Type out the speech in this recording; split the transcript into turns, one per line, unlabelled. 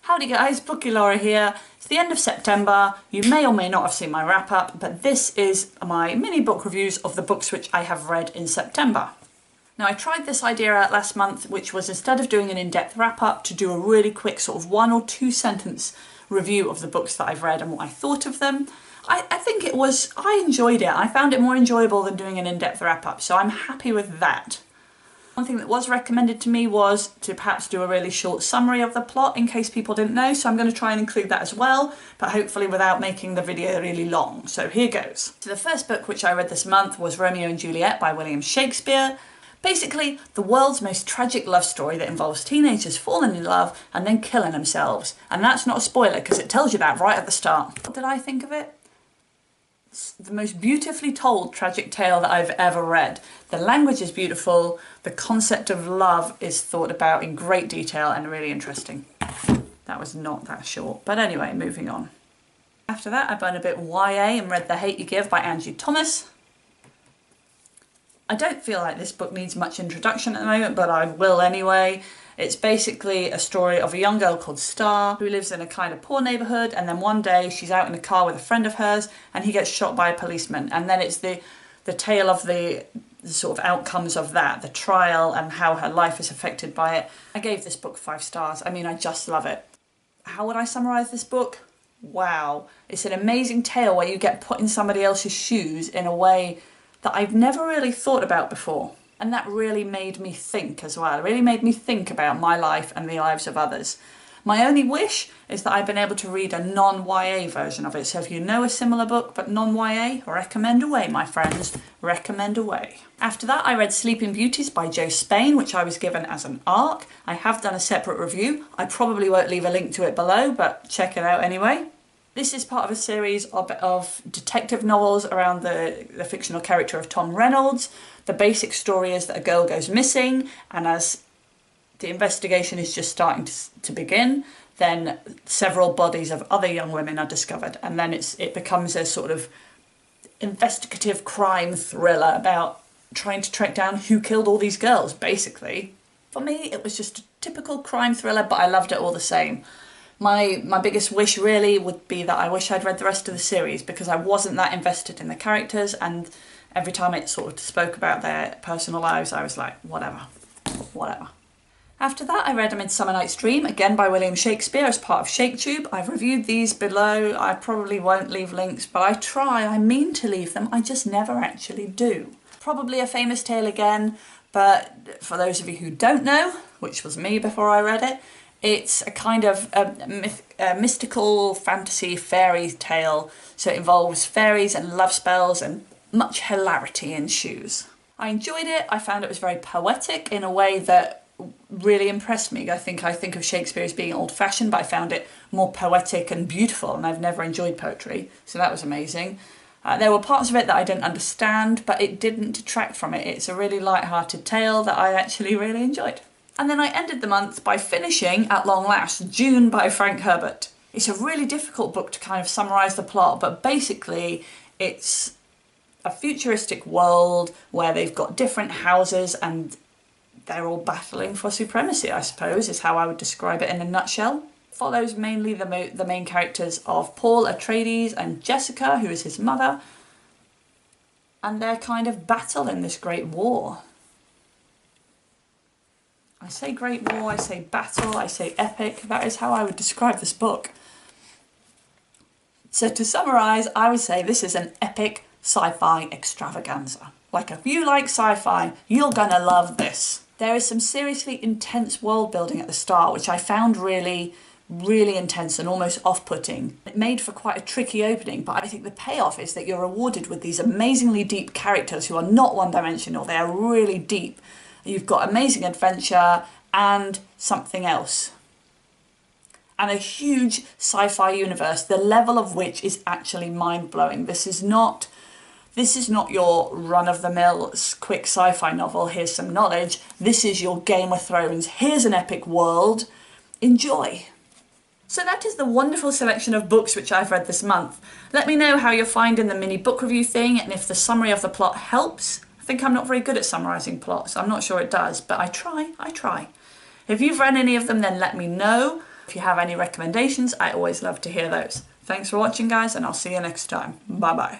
Howdy guys, Bookie Laura here. It's the end of September. You may or may not have seen my wrap up, but this is my mini book reviews of the books which I have read in September. Now I tried this idea out last month, which was instead of doing an in-depth wrap up, to do a really quick sort of 1 or 2 sentence review of the books that I've read and what I thought of them. I think I enjoyed it. I found it more enjoyable than doing an in-depth wrap up, so I'm happy with that. One thing that was recommended to me was to perhaps do a really short summary of the plot in case people didn't know, so I'm going to try and include that as well, but hopefully without making the video really long. So here goes. So the first book which I read this month was Romeo and Juliet by William Shakespeare. Basically, the world's most tragic love story that involves teenagers falling in love and then killing themselves. And that's not a spoiler because it tells you that right at the start. What did I think of it? The most beautifully told tragic tale that I've ever read. The language is beautiful, the concept of love is thought about in great detail and really interesting. That was not that short, but anyway, moving on. After that I burned a bit YA and read The Hate You Give by Angie Thomas. I don't feel like this book needs much introduction at the moment, but I will anyway. It's basically a story of a young girl called Star who lives in a kind of poor neighbourhood, and then one day she's out in a car with a friend of hers and he gets shot by a policeman, and then it's the tale of the sort of outcomes of that, the trial and how her life is affected by it. I gave this book 5 stars. I mean, I just love it. How would I summarise this book? Wow. It's an amazing tale where you get put in somebody else's shoes in a way that I've never really thought about before. And that really made me think as well. It really made me think about my life and the lives of others. My only wish is that I've been able to read a non-YA version of it. So if you know a similar book but non-YA, recommend away, my friends. Recommend away. After that, I read Sleeping Beauties by Jo Spain, which I was given as an ARC. I have done a separate review. I probably won't leave a link to it below, but check it out anyway. This is part of a series of detective novels around the fictional character of Tom Reynolds. The basic story is that a girl goes missing, and as the investigation is just starting to begin, then several bodies of other young women are discovered, and then it becomes a sort of investigative crime thriller about trying to track down who killed all these girls, basically. For me, it was just a typical crime thriller, but I loved it all the same. My biggest wish really would be that I wish I'd read the rest of the series, because I wasn't that invested in the characters, and every time it sort of spoke about their personal lives, I was like, whatever. After that, I read A Midsummer Night's Dream, again by William Shakespeare as part of ShakeTube. I've reviewed these below. I probably won't leave links, but I mean to leave them, I just never actually do. Probably a famous tale again, but for those of you who don't know, which was me before I read it, it's a kind of a mystical fantasy fairy tale, so it involves fairies and love spells and much hilarity ensues. I enjoyed it. I found it was very poetic in a way that really impressed me. I think of Shakespeare as being old-fashioned, but I found it more poetic and beautiful, and I've never enjoyed poetry, so that was amazing. There were parts of it that I didn't understand, but it didn't detract from it. It's a really light-hearted tale that I actually really enjoyed. And then I ended the month by finishing, at long last, Dune by Frank Herbert. It's a really difficult book to kind of summarise the plot, but basically it's a futuristic world where they've got different houses and they're all battling for supremacy, I suppose, is how I would describe it in a nutshell. Follows mainly the main characters of Paul Atreides and Jessica, who is his mother, and their kind of battle in this great war. I say great war, I say battle, I say epic. That is how I would describe this book. So to summarise, I would say this is an epic sci-fi extravaganza. Like, if you like sci-fi, you're gonna love this. There is some seriously intense world building at the start, which I found really intense and almost off-putting. It made for quite a tricky opening, but I think the payoff is that you're rewarded with these amazingly deep characters who are not one-dimensional, they are really deep. You've got amazing adventure and something else. And a huge sci-fi universe, the level of which is actually mind-blowing. This is not your run-of-the-mill quick sci-fi novel, here's some knowledge. This is your Game of Thrones, here's an epic world. Enjoy. So that is the wonderful selection of books which I've read this month. Let me know how you're finding the mini book review thing, and if the summary of the plot helps. I think I'm not very good at summarising plots. I'm not sure it does, but I try. If you've read any of them, then let me know. If you have any recommendations, I always love to hear those. Thanks for watching, guys, and I'll see you next time. Bye bye.